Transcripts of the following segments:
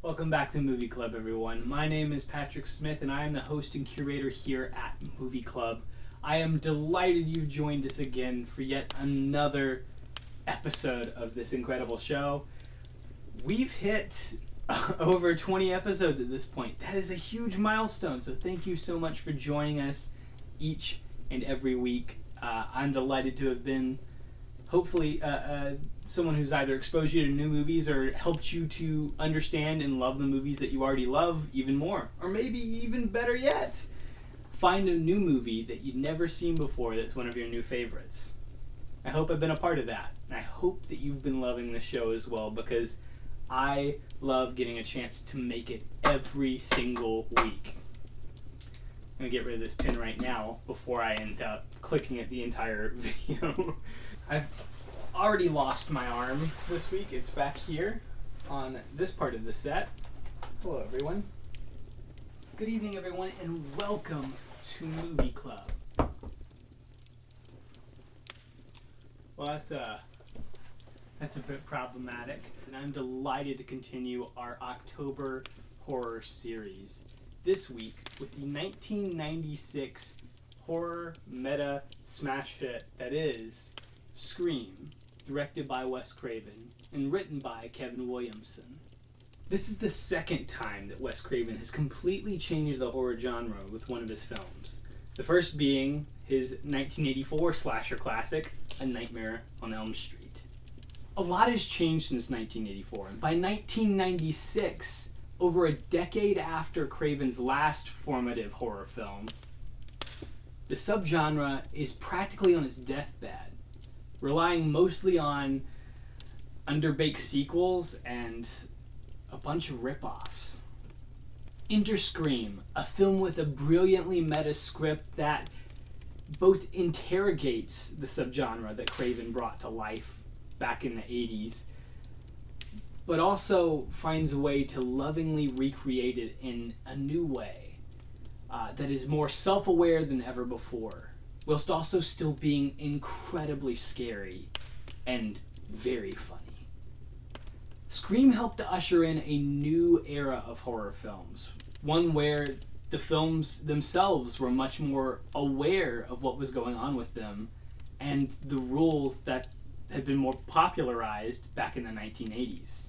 Welcome back to Movie Club, everyone. My name is Patrick Smith, and I am the host and curator here at Movie Club. I am delighted you've joined us again for yet another episode of this incredible show. We've hit over 20 episodes at this point. That is a huge milestone, so thank you so much for joining us each and every week. I'm delighted to have been, hopefully, someone who's either exposed you to new movies or helped you to understand and love the movies that you already love even more. Or maybe even better yet, find a new movie that you'd never seen before that's one of your new favorites. I hope I've been a part of that. And I hope that you've been loving the show as well, because I love getting a chance to make it every single week. I'm going to get rid of this pin right now before I end up clicking at the entire video. I've already lost my arm this week. It's back here on this part of the set. Hello, everyone. Good evening, everyone, and welcome to Movie Club. Well, that's a bit problematic, and I'm delighted to continue our October horror series this week with the 1996 horror meta smash hit that is Scream, directed by Wes Craven and written by Kevin Williamson. This is the second time that Wes Craven has completely changed the horror genre with one of his films. The first being his 1984 slasher classic, A Nightmare on Elm Street. A lot has changed since 1984, and by 1996, over a decade after Craven's last formative horror film, the subgenre is practically on its deathbed, relying mostly on underbaked sequels and a bunch of rip-offs. Enter Scream, a film with a brilliantly meta script that both interrogates the subgenre that Craven brought to life back in the 80s, but also finds a way to lovingly recreate it in a new way that is more self-aware than ever before, whilst also still being incredibly scary and very funny. Scream helped to usher in a new era of horror films, one where the films themselves were much more aware of what was going on with them and the rules that had been more popularized back in the 1980s.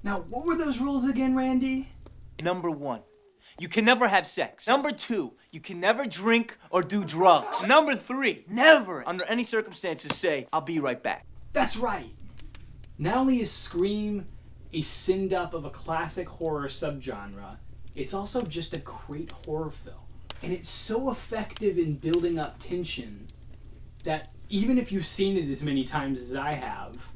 Now, what were those rules again, Randy? Number 1, you can never have sex. Number 2, you can never drink or do drugs. Number 3, never, under any circumstances, say, "I'll be right back." That's right. Not only is Scream a send-up of a classic horror subgenre, it's also just a great horror film. And it's so effective in building up tension that even if you've seen it as many times as I have,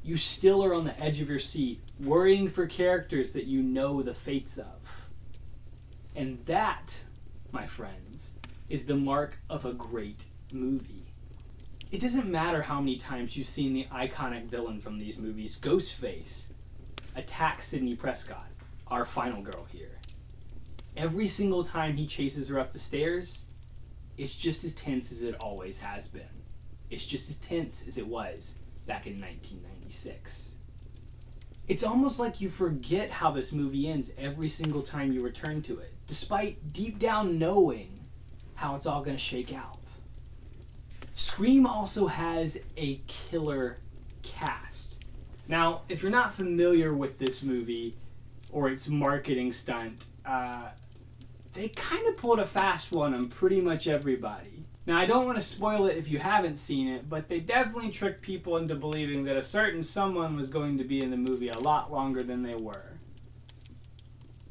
you still are on the edge of your seat, worrying for characters that you know the fates of. And that, my friends, is the mark of a great movie. It doesn't matter how many times you've seen the iconic villain from these movies, Ghostface, attack Sidney Prescott, our final girl here. Every single time he chases her up the stairs, it's just as tense as it always has been. It's just as tense as it was back in 1996. It's almost like you forget how this movie ends every single time you return to it, despite deep down knowing how it's all going to shake out. Scream also has a killer cast. Now, if you're not familiar with this movie or its marketing stunt, they kind of pulled a fast one on pretty much everybody. Now, I don't want to spoil it if you haven't seen it, but they definitely tricked people into believing that a certain someone was going to be in the movie a lot longer than they were.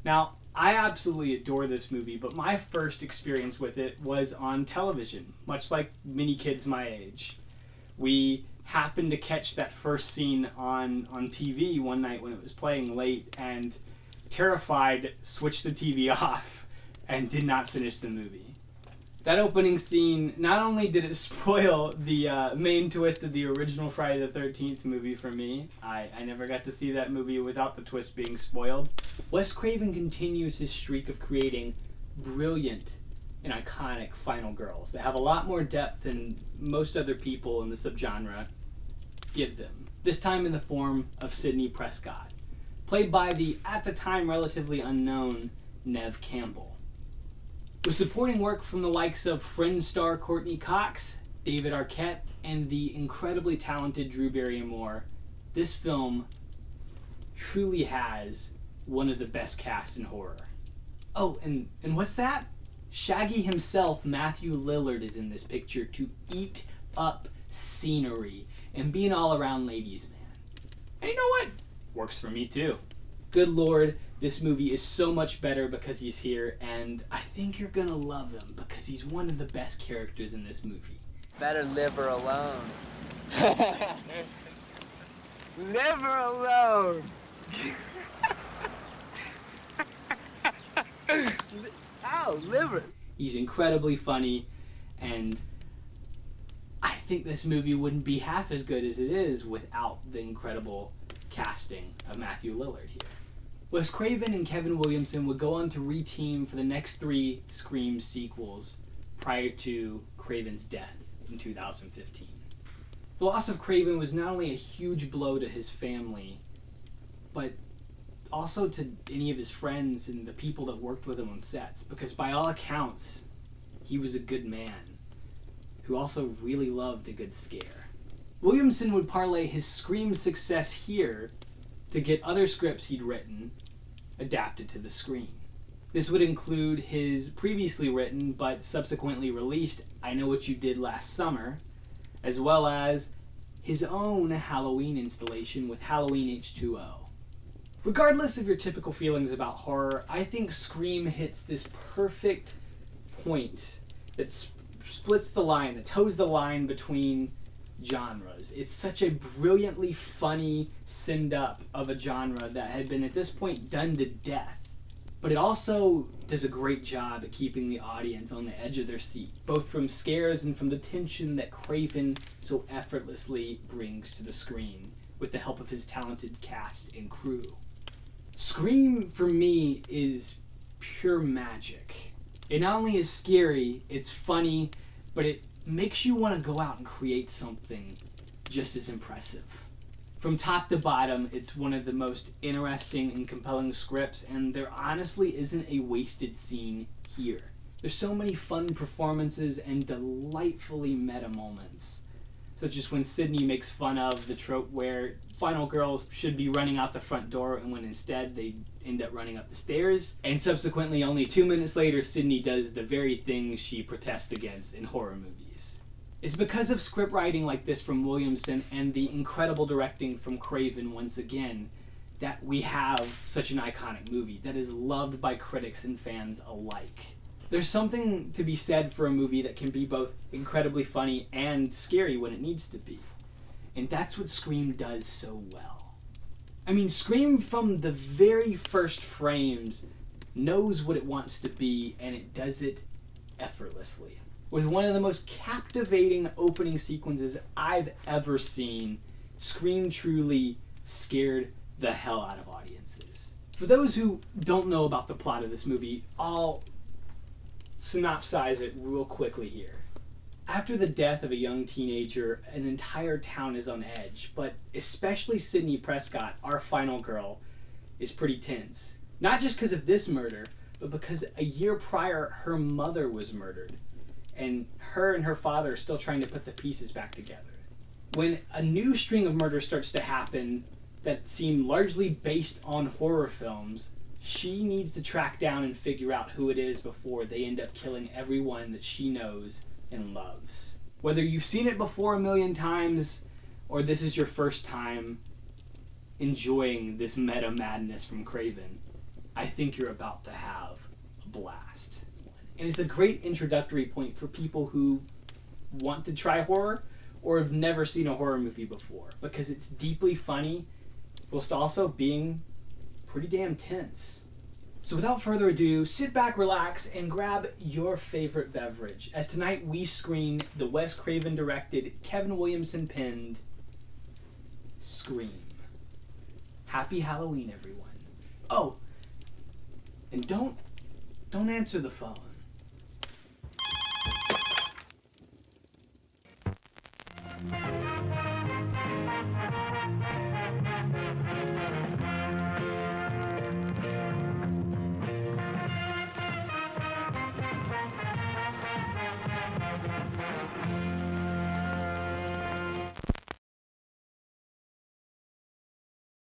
Now, I absolutely adore this movie, but my first experience with it was on television, much like many kids my age. We happened to catch that first scene on TV one night when it was playing late, and terrified, switched the TV off and did not finish the movie. That opening scene, not only did it spoil the main twist of the original Friday the 13th movie for me, I never got to see that movie without the twist being spoiled. Wes Craven continues his streak of creating brilliant and iconic final girls that have a lot more depth than most other people in the subgenre give them. This time in the form of Sidney Prescott, played by the, at the time, relatively unknown Neve Campbell. With supporting work from the likes of Friends star Courtney Cox, David Arquette, and the incredibly talented Drew Barrymore, this film truly has one of the best casts in horror. Oh, and what's that? Shaggy himself, Matthew Lillard, is in this picture to eat up scenery and be an all-around ladies' man. And you know what? Works for me too. Good Lord, this movie is so much better because he's here, and I think you're gonna love him because he's one of the best characters in this movie. Better leave her alone. Leave her alone. Ow, liver. He's incredibly funny, and I think this movie wouldn't be half as good as it is without the incredible casting of Matthew Lillard here. Wes Craven and Kevin Williamson would go on to re-team for the next 3 Scream sequels prior to Craven's death in 2015. The loss of Craven was not only a huge blow to his family, but also to any of his friends and the people that worked with him on sets, because by all accounts, he was a good man who also really loved a good scare. Williamson would parlay his Scream success here to get other scripts he'd written adapted to the screen. This would include his previously written but subsequently released I Know What You Did Last Summer, as well as his own Halloween installation with Halloween H2O. Regardless of your typical feelings about horror, I think Scream hits this perfect point that splits the line, that toes the line between genres. It's such a brilliantly funny send-up of a genre that had been at this point done to death. But it also does a great job at keeping the audience on the edge of their seat, both from scares and from the tension that Craven so effortlessly brings to the screen with the help of his talented cast and crew. Scream, for me, is pure magic. It not only is scary, it's funny, but it makes you want to go out and create something just as impressive. From top to bottom, it's one of the most interesting and compelling scripts, and there honestly isn't a wasted scene here. There's so many fun performances and delightfully meta moments, such as when Sydney makes fun of the trope where final girls should be running out the front door and when instead they end up running up the stairs, and subsequently only 2 minutes later Sydney does the very thing she protests against in horror movies. It's because of script writing like this from Williamson and the incredible directing from Craven once again that we have such an iconic movie that is loved by critics and fans alike. There's something to be said for a movie that can be both incredibly funny and scary when it needs to be. And that's what Scream does so well. I mean, Scream from the very first frames knows what it wants to be, and it does it effortlessly. With one of the most captivating opening sequences I've ever seen, Scream truly scared the hell out of audiences. For those who don't know about the plot of this movie, I'll synopsize it real quickly here. After the death of a young teenager, an entire town is on edge, but especially Sydney Prescott, our final girl, is pretty tense. Not just because of this murder, but because a year prior, her mother was murdered, and her father are still trying to put the pieces back together. When a new string of murders starts to happen that seem largely based on horror films, she needs to track down and figure out who it is before they end up killing everyone that she knows and loves. Whether you've seen it before a million times, or this is your first time enjoying this meta madness from Craven, I think you're about to have a blast. And it's a great introductory point for people who want to try horror or have never seen a horror movie before, because it's deeply funny whilst also being pretty damn tense. So without further ado, sit back, relax, and grab your favorite beverage, as tonight we screen the Wes Craven directed, Kevin Williamson penned Scream. Happy Halloween, everyone. Oh, and don't answer the phone.